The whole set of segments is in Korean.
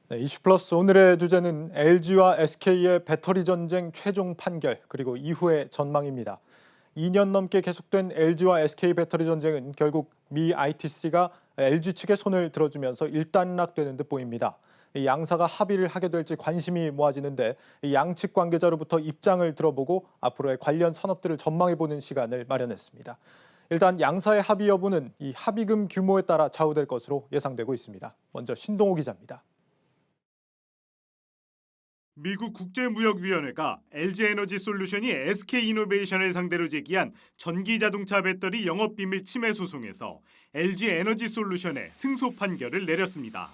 네, 이슈플러스 오늘의 주제는 LG와 SK의 배터리 전쟁 최종 판결 그리고 이후의 전망입니다. 2년 넘게 계속된 LG와 SK 배터리 전쟁은 결국 미 ITC가 LG 측의 손을 들어주면서 일단락되는 듯 보입니다. 이 양사가 합의를 하게 될지 관심이 모아지는데 이 양측 관계자로부터 입장을 들어보고 앞으로의 관련 산업들을 전망해보는 시간을 마련했습니다. 일단 양사의 합의 여부는 이 합의금 규모에 따라 좌우될 것으로 예상되고 있습니다. 먼저 신동호 기자입니다. 미국 국제무역위원회가 LG에너지솔루션이 SK이노베이션을 상대로 제기한 전기자동차 배터리 영업비밀 침해 소송에서 LG에너지솔루션의 승소 판결을 내렸습니다.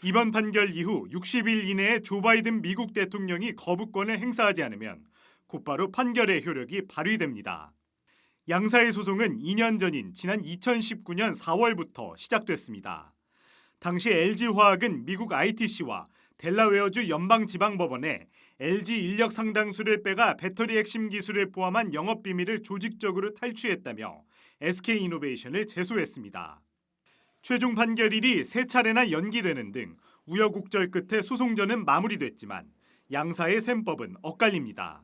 이번 판결 이후 60일 이내에 조 바이든 미국 대통령이 거부권을 행사하지 않으면 곧바로 판결의 효력이 발휘됩니다. 양사의 소송은 2년 전인 지난 2019년 4월부터 시작됐습니다. 당시 LG화학은 미국 ITC와 델라웨어주 연방지방법원에 LG 인력 상당수를 빼가 배터리 핵심 기술을 포함한 영업 비밀을 조직적으로 탈취했다며 SK이노베이션을 제소했습니다. 최종 판결일이 세 차례나 연기되는 등 우여곡절 끝에 소송전은 마무리됐지만 양사의 셈법은 엇갈립니다.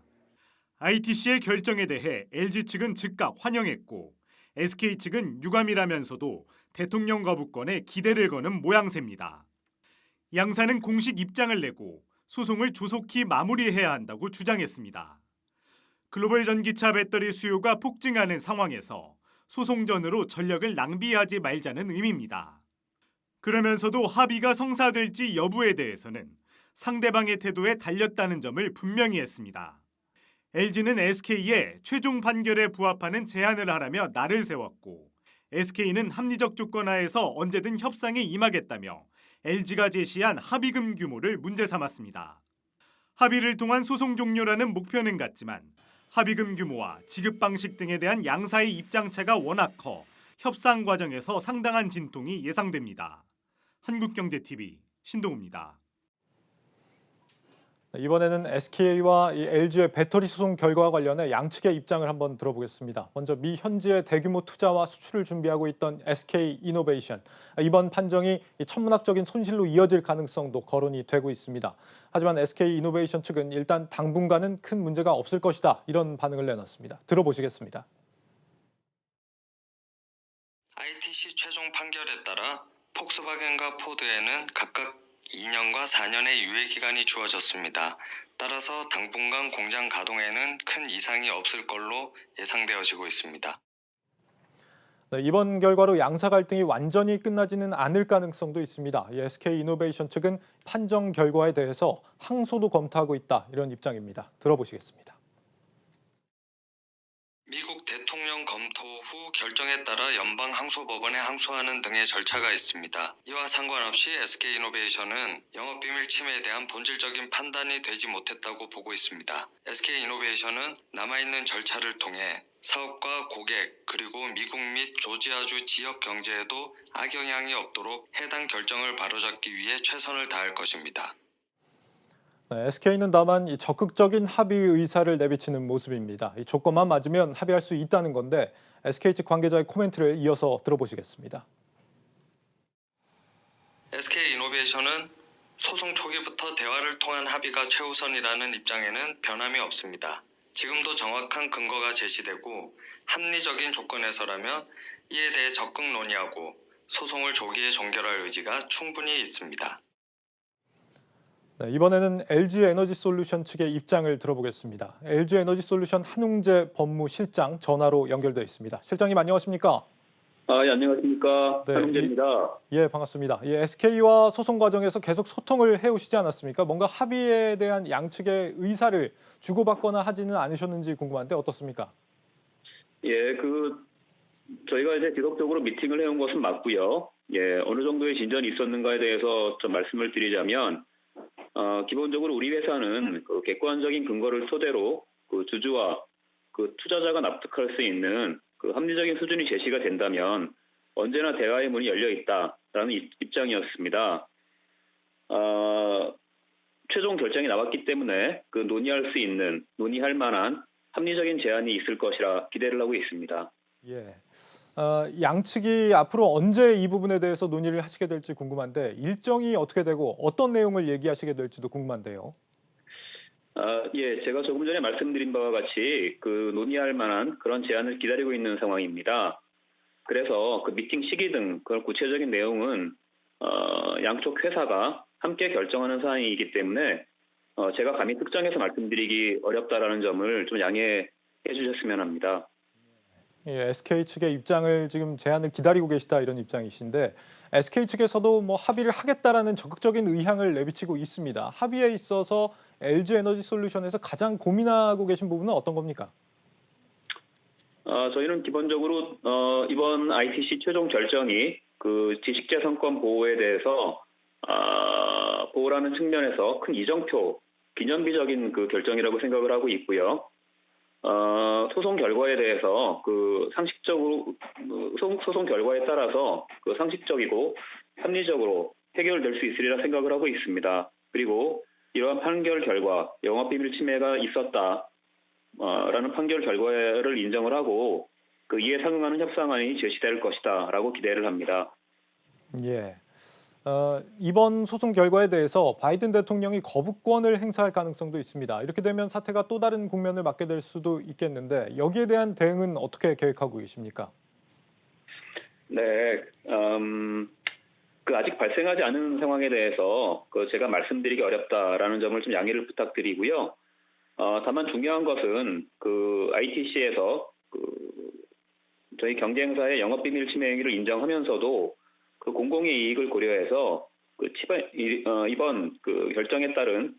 ITC의 결정에 대해 LG 측은 즉각 환영했고 SK 측은 유감이라면서도 대통령 거부권에 기대를 거는 모양새입니다. 양사는 공식 입장을 내고 소송을 조속히 마무리해야 한다고 주장했습니다. 글로벌 전기차 배터리 수요가 폭증하는 상황에서 소송전으로 전력을 낭비하지 말자는 의미입니다. 그러면서도 합의가 성사될지 여부에 대해서는 상대방의 태도에 달렸다는 점을 분명히 했습니다. LG는 SK에 최종 판결에 부합하는 제안을 하라며 날을 세웠고 SK는 합리적 조건 하에서 언제든 협상에 임하겠다며 LG가 제시한 합의금 규모를 문제 삼았습니다. 합의를 통한 소송 종료라는 목표는 같지만 합의금 규모와 지급 방식 등에 대한 양사의 입장차가 워낙 커 협상 과정에서 상당한 진통이 예상됩니다. 한국경제TV 신동우입니다. 이번에는 SK와 LG의 배터리 소송 결과와 관련해 양측의 입장을 한번 들어보겠습니다. 먼저 미 현지의 대규모 투자와 수출을 준비하고 있던 SK이노베이션. 이번 판정이 천문학적인 손실로 이어질 가능성도 거론이 되고 있습니다. 하지만 SK이노베이션 측은 일단 당분간은 큰 문제가 없을 것이다. 이런 반응을 내놨습니다. 들어보시겠습니다. ITC 최종 판결에 따라 폭스바겐과 포드에는 각각 2년과 4년의 유예기간이 주어졌습니다. 따라서 당분간 공장 가동에는 큰 이상이 없을 걸로 예상되어지고 있습니다. 네, 이번 결과로 양사 갈등이 완전히 끝나지는 않을 가능성도 있습니다. SK이노베이션 측은 판정 결과에 대해서 항소도 검토하고 있다. 이런 입장입니다. 들어보시겠습니다. 미국 대통령 검토 후 결정에 따라 연방항소법원에 항소하는 등의 절차가 있습니다. 이와 상관없이 SK이노베이션은 영업비밀 침해에 대한 본질적인 판단이 되지 못했다고 보고 있습니다. SK이노베이션은 남아있는 절차를 통해 사업과 고객 그리고 미국 및 조지아주 지역 경제에도 악영향이 없도록 해당 결정을 바로잡기 위해 최선을 다할 것입니다. SK는 다만 적극적인 합의 의사를 내비치는 모습입니다. 이 조건만 맞으면 합의할 수 있다는 건데 SK 측 관계자의 코멘트를 이어서 들어보시겠습니다. SK이노베이션은 소송 초기부터 대화를 통한 합의가 최우선이라는 입장에는 변함이 없습니다. 지금도 정확한 근거가 제시되고 합리적인 조건에서라면 이에 대해 적극 논의하고 소송을 조기에 종결할 의지가 충분히 있습니다. 네, 이번에는 LG에너지솔루션 측의 입장을 들어보겠습니다. LG에너지솔루션 한웅재 법무실장 전화로 연결되어 있습니다. 실장님 안녕하십니까? 예, 안녕하십니까. 네, 한웅재입니다. 예, 반갑습니다. SK와 소송 과정에서 계속 소통을 해오시지 않았습니까? 뭔가 합의에 대한 양측의 의사를 주고받거나 하지는 않으셨는지 궁금한데 어떻습니까? 예, 저희가 이제 지속적으로 미팅을 해온 것은 맞고요. 예, 어느 정도의 진전이 있었는가에 대해서 좀 말씀을 드리자면, 기본적으로 우리 회사는 객관적인 근거를 토대로 주주와 투자자가 납득할 수 있는 합리적인 수준이 제시가 된다면 언제나 대화의 문이 열려 있다라는 입장이었습니다. 최종 결정이 나왔기 때문에 논의할 만한 합리적인 제안이 있을 것이라 기대를 하고 있습니다. 예. 양측이 앞으로 언제 이 부분에 대해서 논의를 하시게 될지 궁금한데 일정이 어떻게 되고 어떤 내용을 얘기하시게 될지도 궁금한데요. 예, 제가 조금 전에 말씀드린 바와 같이 그 논의할 만한 그런 제안을 기다리고 있는 상황입니다. 그래서 그 미팅 시기 등 그런 구체적인 내용은 양쪽 회사가 함께 결정하는 사항이기 때문에 제가 감히 특정해서 말씀드리기 어렵다라는 점을 좀 양해해 주셨으면 합니다. 예, SK 측의 입장을 지금 제안을 기다리고 계시다 이런 입장이신데 SK 측에서도 뭐 합의를 하겠다라는 적극적인 의향을 내비치고 있습니다. 합의에 있어서 LG 에너지 솔루션에서 가장 고민하고 계신 부분은 어떤 겁니까? 저희는 기본적으로 이번 ITC 최종 결정이 그 지식재산권 보호에 대해서 보호라는 측면에서 큰 이정표, 기념비적인 그 결정이라고 생각을 하고 있고요. 소송 결과에 대해서 그 상식적으로 소송 결과에 따라서 그 상식적이고 합리적으로 해결될 수 있으리라 생각을 하고 있습니다. 그리고 이러한 판결 결과 영업비밀 침해가 있었다. 라는 판결 결과를 인정을 하고 그 이에 상응하는 협상안이 제시될 것이다라고 기대를 합니다. 예. 이번 소송 결과에 대해서 바이든 대통령이 거부권을 행사할 가능성도 있습니다. 이렇게 되면 사태가 또 다른 국면을 맞게 될 수도 있겠는데 여기에 대한 대응은 어떻게 계획하고 계십니까? 네, 그 아직 발생하지 않은 상황에 대해서 그 제가 말씀드리기 어렵다라는 점을 좀 양해를 부탁드리고요. 다만 중요한 것은 그 ITC에서 그 저희 경쟁사의 영업비밀 침해 행위를 인정하면서도 그 공공의 이익을 고려해서 그 이번 그 결정에 따른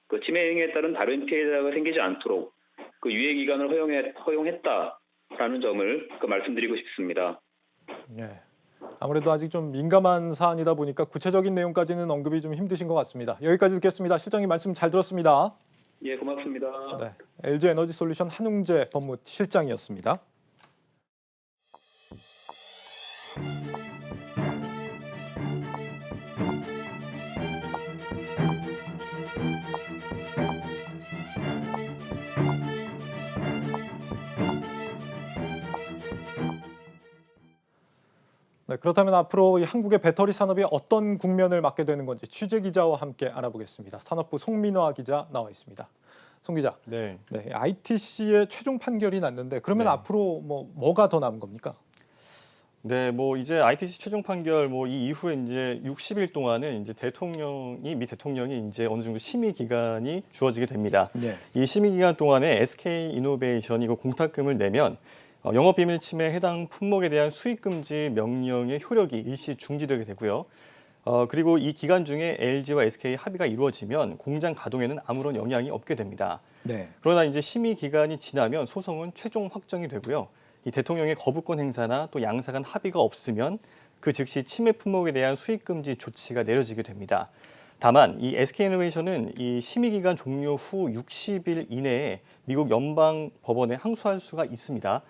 그 침해 행위에 따른 다른 피해자가 생기지 않도록 그 유예 기간을 허용했다라는 점을 그 말씀드리고 싶습니다. 예. 아무래도 아직 좀 민감한 사안이다 보니까 구체적인 내용까지는 언급이 좀 힘드신 것 같습니다. 여기까지 듣겠습니다. 실장님 말씀 잘 들었습니다. 예, 고맙습니다. 네, LG 에너지 솔루션 한웅재 법무실장이었습니다. 네, 그렇다면 앞으로 이 한국의 배터리 산업이 어떤 국면을 맞게 되는 건지 취재 기자와 함께 알아보겠습니다. 산업부 송민화 기자 나와 있습니다. 송 기자, 네. 네, ITC의 최종 판결이 났는데 그러면 네. 앞으로 뭐가 더 남은 겁니까? 네, 뭐 이제 ITC 최종 판결 이 이후에 이제 60일 동안은 이제 미 대통령이 이제 어느 정도 심의 기간이 주어지게 됩니다. 네. 이 심의 기간 동안에 SK 이노베이션이 이거 공탁금을 내면 영업비밀 침해 해당 품목에 대한 수익 금지 명령의 효력이 일시 중지되게 되고요. 그리고 이 기간 중에 LG와 SK 합의가 이루어지면 공장 가동에는 아무런 영향이 없게 됩니다. 네. 그러나 이제 심의 기간이 지나면 소송은 최종 확정이 되고요. 이 대통령의 거부권 행사나 또 양사 간 합의가 없으면 그 즉시 침해 품목에 대한 수익 금지 조치가 내려지게 됩니다. 다만 이 SK이노베이션은 이 심의 기간 종료 후 60일 이내에 미국 연방 법원에 항소할 수가 있습니다.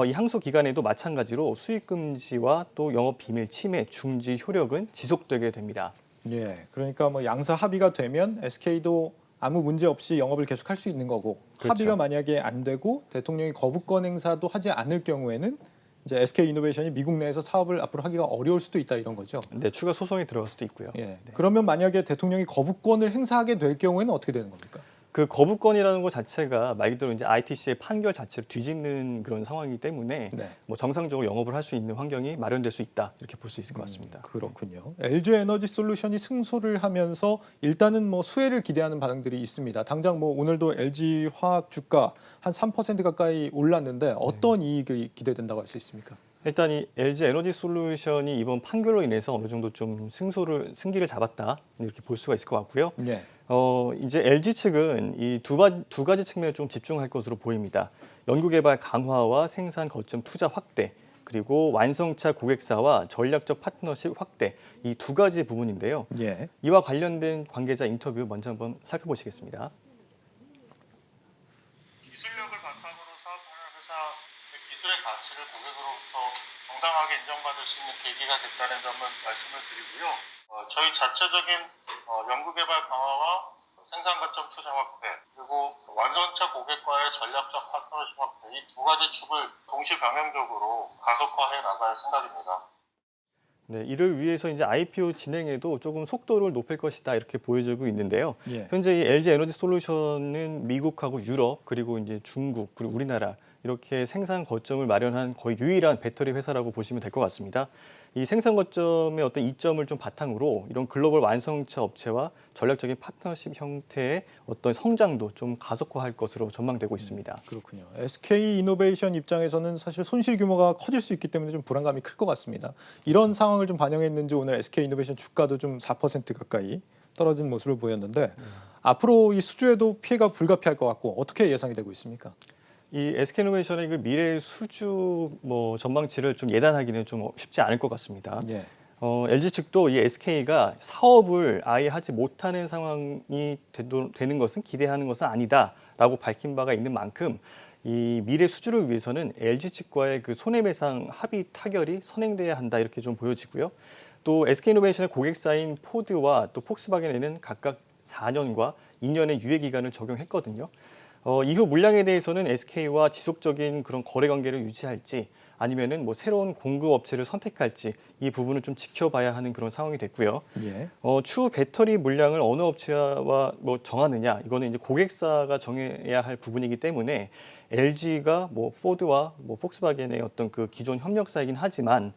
이 항소 기간에도 마찬가지로 수익 금지와 또 영업 비밀 침해 중지 효력은 지속되게 됩니다. 예. 그러니까 뭐 양사 합의가 되면 SK도 아무 문제 없이 영업을 계속할 수 있는 거고 그렇죠. 합의가 만약에 안 되고 대통령이 거부권 행사도 하지 않을 경우에는 이제 SK 이노베이션이 미국 내에서 사업을 앞으로 하기가 어려울 수도 있다 이런 거죠. 네, 추가 소송이 들어갈 수도 있고요. 예. 네. 그러면 만약에 대통령이 거부권을 행사하게 될 경우에는 어떻게 되는 겁니까? 그 거부권이라는 것 자체가 말 그대로 이제 ITC의 판결 자체를 뒤집는 그런 상황이기 때문에 네. 뭐 정상적으로 영업을 할 수 있는 환경이 마련될 수 있다 이렇게 볼 수 있을 것 같습니다. 그렇군요. LG 에너지 솔루션이 승소를 하면서 일단은 뭐 수혜를 기대하는 반응들이 있습니다. 당장 뭐 오늘도 LG 화학 주가 한 3% 가까이 올랐는데 어떤 이익이 기대된다고 할 수 있습니까? 일단 이 LG 에너지 솔루션이 이번 판결로 인해서 어느 정도 좀 승기를 잡았다 이렇게 볼 수가 있을 것 같고요. 네. 이제 LG 측은 이 두 가지 측면에 좀 집중할 것으로 보입니다. 연구개발 강화와 생산 거점 투자 확대, 그리고 완성차 고객사와 전략적 파트너십 확대 이 두 가지 부분인데요. 예. 이와 관련된 관계자 인터뷰 먼저 한번 살펴보시겠습니다. 기술력을 바탕으로 사업하는 회사의 기술의 가치를 고객으로부터 정당하게 인정받을 수 있는 계기가 됐다는 점은 말씀을 드리고요. 저희 자체적인 연구개발 강화와 생산 거점 투자 확대, 그리고 완성차 고객과의 전략적 파트너십 확대, 이 두 가지 축을 동시 병행적으로 가속화해 나갈 생각입니다. 네, 이를 위해서 이제 IPO 진행에도 조금 속도를 높일 것이다 이렇게 보여지고 있는데요. 예. 현재 이 LG 에너지 솔루션은 미국하고 유럽 그리고 이제 중국 그리고 우리나라 이렇게 생산 거점을 마련한 거의 유일한 배터리 회사라고 보시면 될 것 같습니다. 이 생산 거점의 어떤 이점을 좀 바탕으로 이런 글로벌 완성차 업체와 전략적인 파트너십 형태의 어떤 성장도 좀 가속화할 것으로 전망되고 있습니다. 그렇군요. SK 이노베이션 입장에서는 사실 손실 규모가 커질 수 있기 때문에 좀 불안감이 클 것 같습니다. 이런 상황을 좀 반영했는지 오늘 SK 이노베이션 주가도 좀 4% 가까이 떨어진 모습을 보였는데 앞으로 이 수주에도 피해가 불가피할 것 같고 어떻게 예상이 되고 있습니까? 이 SK이노베이션의 그 미래 수주 전망치를 좀 예단하기는 좀 쉽지 않을 것 같습니다. 예. LG 측도 이 SK가 사업을 아예 하지 못하는 상황이 되는 것은 기대하는 것은 아니다라고 밝힌 바가 있는 만큼 이 미래 수주를 위해서는 LG 측과의 그 손해배상 합의 타결이 선행돼야 한다 이렇게 좀 보여지고요. 또 SK이노베이션의 고객사인 포드와 또 폭스바겐에는 각각 4년과 2년의 유예 기간을 적용했거든요. 이후 물량에 대해서는 SK와 지속적인 그런 거래 관계를 유지할지 아니면은 새로운 공급 업체를 선택할지 이 부분을 좀 지켜봐야 하는 그런 상황이 됐고요. 예. 추후 배터리 물량을 어느 업체와 정하느냐 이거는 이제 고객사가 정해야 할 부분이기 때문에 LG가 포드와 폭스바겐의 어떤 그 기존 협력사이긴 하지만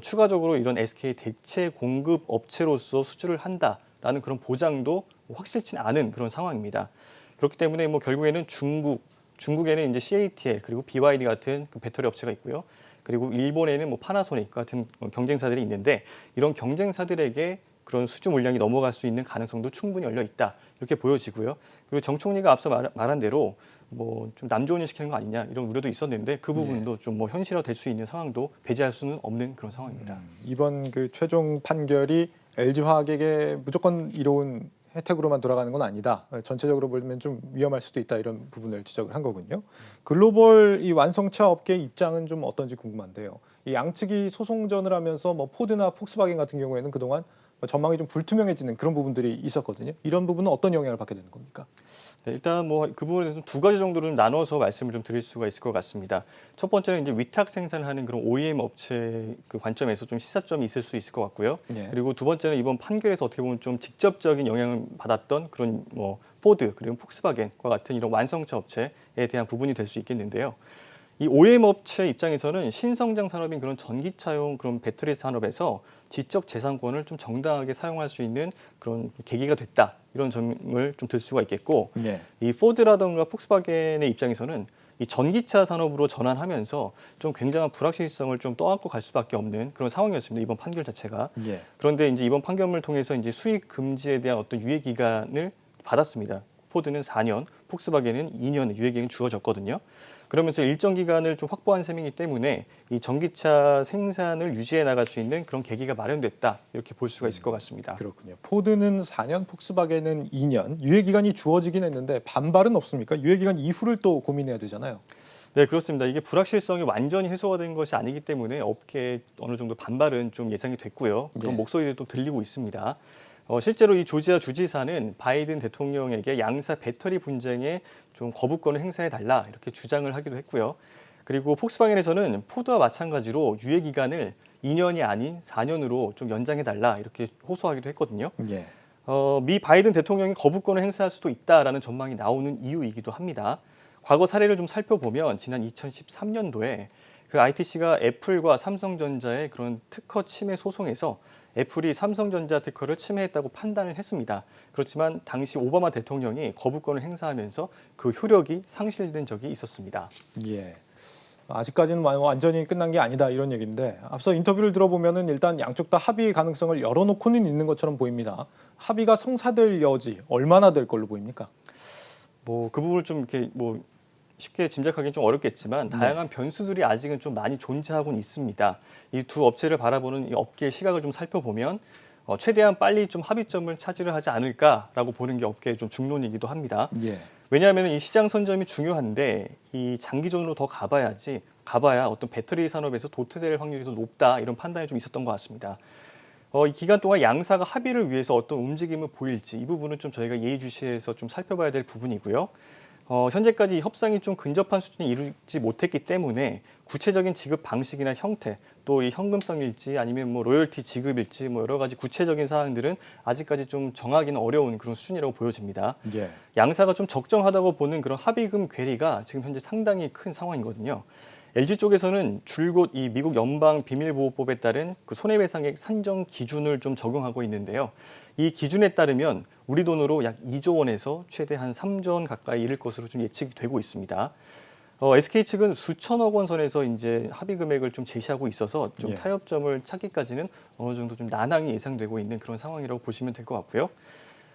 추가적으로 이런 SK 대체 공급 업체로서 수주를 한다라는 그런 보장도 확실치 않은 그런 상황입니다. 그렇기 때문에 결국에는 중국에는 이제 CATL 그리고 BYD 같은 그 배터리 업체가 있고요. 그리고 일본에는 파나소닉 같은 경쟁사들이 있는데 이런 경쟁사들에게 그런 수주 물량이 넘어갈 수 있는 가능성도 충분히 열려 있다 이렇게 보여지고요. 그리고 정 총리가 앞서 말한 대로 좀 남조원을 시키는 거 아니냐 이런 우려도 있었는데 그 부분도 좀 현실화될 수 있는 상황도 배제할 수는 없는 그런 상황입니다. 이번 그 최종 판결이 LG화학에게 무조건 이로운 혜택으로만 돌아가는 건 아니다. 전체적으로 보면 좀 위험할 수도 있다 이런 부분을 지적을 한 거군요. 글로벌 이 완성차 업계 입장은 좀 어떤지 궁금한데요. 이 양측이 소송전을 하면서 포드나 폭스바겐 같은 경우에는 그동안 전망이 좀 불투명해지는 그런 부분들이 있었거든요. 이런 부분은 어떤 영향을 받게 되는 겁니까? 네, 일단 그 부분에 대해서 두 가지 정도를 나눠서 말씀을 좀 드릴 수가 있을 것 같습니다. 첫 번째는 이제 위탁 생산하는 그런 OEM 업체 그 관점에서 좀 시사점이 있을 수 있을 것 같고요. 예. 그리고 두 번째는 이번 판결에서 어떻게 보면 좀 직접적인 영향을 받았던 그런 포드 그리고 폭스바겐과 같은 이런 완성차 업체에 대한 부분이 될 수 있겠는데요. 이 OEM 업체 입장에서는 신성장 산업인 그런 전기차용 그런 배터리 산업에서 지적 재산권을 좀 정당하게 사용할 수 있는 그런 계기가 됐다. 이런 점을 좀 들 수가 있겠고 예. 이 포드라든가 폭스바겐의 입장에서는 이 전기차 산업으로 전환하면서 좀 굉장한 불확실성을 좀 떠안고 갈 수밖에 없는 그런 상황이었습니다. 이번 판결 자체가. 예. 그런데 이제 이번 판결을 통해서 이제 수익 금지에 대한 어떤 유예 기간을 받았습니다. 포드는 4년, 폭스바겐은 2년의 유예 기간이 주어졌거든요. 그러면서 일정 기간을 좀 확보한 셈이기 때문에 이 전기차 생산을 유지해 나갈 수 있는 그런 계기가 마련됐다 이렇게 볼 수가 있을 것 같습니다. 그렇군요. 포드는 4년, 폭스바겐은 2년. 유예 기간이 주어지긴 했는데 반발은 없습니까? 유예 기간 이후를 또 고민해야 되잖아요. 네, 그렇습니다. 이게 불확실성이 완전히 해소가 된 것이 아니기 때문에 업계에 어느 정도 반발은 좀 예상이 됐고요. 그런 예. 목소리도 들리고 있습니다. 실제로 이 조지아 주지사는 바이든 대통령에게 양사 배터리 분쟁에 좀 거부권을 행사해달라 이렇게 주장을 하기도 했고요. 그리고 폭스바겐에서는 포드와 마찬가지로 유예 기간을 2년이 아닌 4년으로 좀 연장해달라 이렇게 호소하기도 했거든요. 예. 미 바이든 대통령이 거부권을 행사할 수도 있다라는 전망이 나오는 이유이기도 합니다. 과거 사례를 좀 살펴보면 지난 2013년도에 그 ITC가 애플과 삼성전자의 그런 특허 침해 소송에서 애플이 삼성전자 특허를 침해했다고 판단을 했습니다. 그렇지만 당시 오바마 대통령이 거부권을 행사하면서 그 효력이 상실된 적이 있었습니다. 예. 아직까지는 완전히 끝난 게 아니다 이런 얘기인데 앞서 인터뷰를 들어보면은 일단 양쪽 다 합의 가능성을 열어놓고는 있는 것처럼 보입니다. 합의가 성사될 여지 얼마나 될 걸로 보입니까? 그 부분을 좀 이렇게 쉽게 짐작하기는 좀 어렵겠지만 다양한 변수들이 아직은 좀 많이 존재하고는 있습니다. 이 두 업체를 바라보는 이 업계의 시각을 좀 살펴보면 최대한 빨리 좀 합의점을 차지를 하지 않을까라고 보는 게 업계의 좀 중론이기도 합니다. 예. 왜냐하면 이 시장 선점이 중요한데 이 장기전으로 더 가봐야 어떤 배터리 산업에서 도태될 확률이 더 높다 이런 판단이 좀 있었던 것 같습니다. 이 기간 동안 양사가 합의를 위해서 어떤 움직임을 보일지 이 부분은 좀 저희가 예의주시해서 좀 살펴봐야 될 부분이고요. 현재까지 이 협상이 좀 근접한 수준에 이루지 못했기 때문에 구체적인 지급 방식이나 형태, 또 이 현금성일지 아니면 뭐 로열티 지급일지 뭐 여러 가지 구체적인 사항들은 아직까지 좀 정하기는 어려운 그런 수준이라고 보여집니다. 예. 양사가 좀 적정하다고 보는 그런 합의금 괴리가 지금 현재 상당히 큰 상황이거든요. LG 쪽에서는 줄곧 이 미국 연방 비밀보호법에 따른 그 손해배상액 산정 기준을 좀 적용하고 있는데요. 이 기준에 따르면 우리 돈으로 약 2조 원에서 최대 한 3조 원 가까이 이를 것으로 좀 예측이 되고 있습니다. SK 측은 수천억 원 선에서 이제 합의 금액을 좀 제시하고 있어서 좀 예. 타협점을 찾기까지는 어느 정도 좀 난항이 예상되고 있는 그런 상황이라고 보시면 될 것 같고요.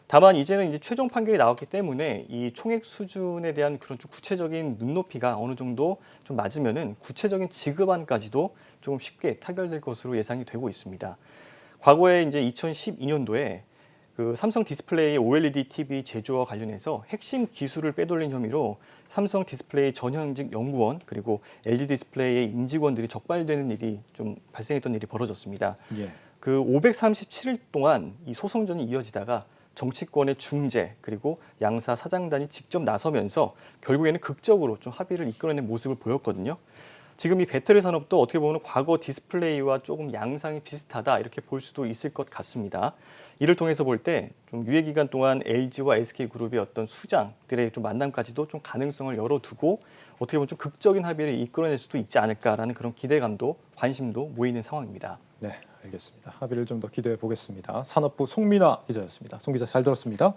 다만 이제는 이제 최종 판결이 나왔기 때문에 이 총액 수준에 대한 그런 좀 구체적인 눈높이가 어느 정도 좀 맞으면은 구체적인 지급안까지도 조금 쉽게 타결될 것으로 예상이 되고 있습니다. 과거에 이제 2012년도에 그 삼성 디스플레이 OLED TV 제조와 관련해서 핵심 기술을 빼돌린 혐의로 삼성 디스플레이 전현직 연구원 그리고 LG 디스플레이의 임직원들이 적발되는 일이 좀 발생했던 일이 벌어졌습니다. 예. 그 537일 동안 이 소송전이 이어지다가 정치권의 중재 그리고 양사 사장단이 직접 나서면서 결국에는 극적으로 좀 합의를 이끌어낸 모습을 보였거든요. 지금 이 배터리 산업도 어떻게 보면 과거 디스플레이와 조금 양상이 비슷하다 이렇게 볼 수도 있을 것 같습니다. 이를 통해서 볼 때 좀 유예 기간 동안 LG와 SK그룹의 어떤 수장들의 좀 만남까지도 좀 가능성을 열어두고 어떻게 보면 좀 극적인 합의를 이끌어낼 수도 있지 않을까라는 그런 기대감도 관심도 모이는 상황입니다. 네, 알겠습니다. 합의를 좀 더 기대해 보겠습니다. 산업부 송민아 기자였습니다. 송 기자 잘 들었습니다.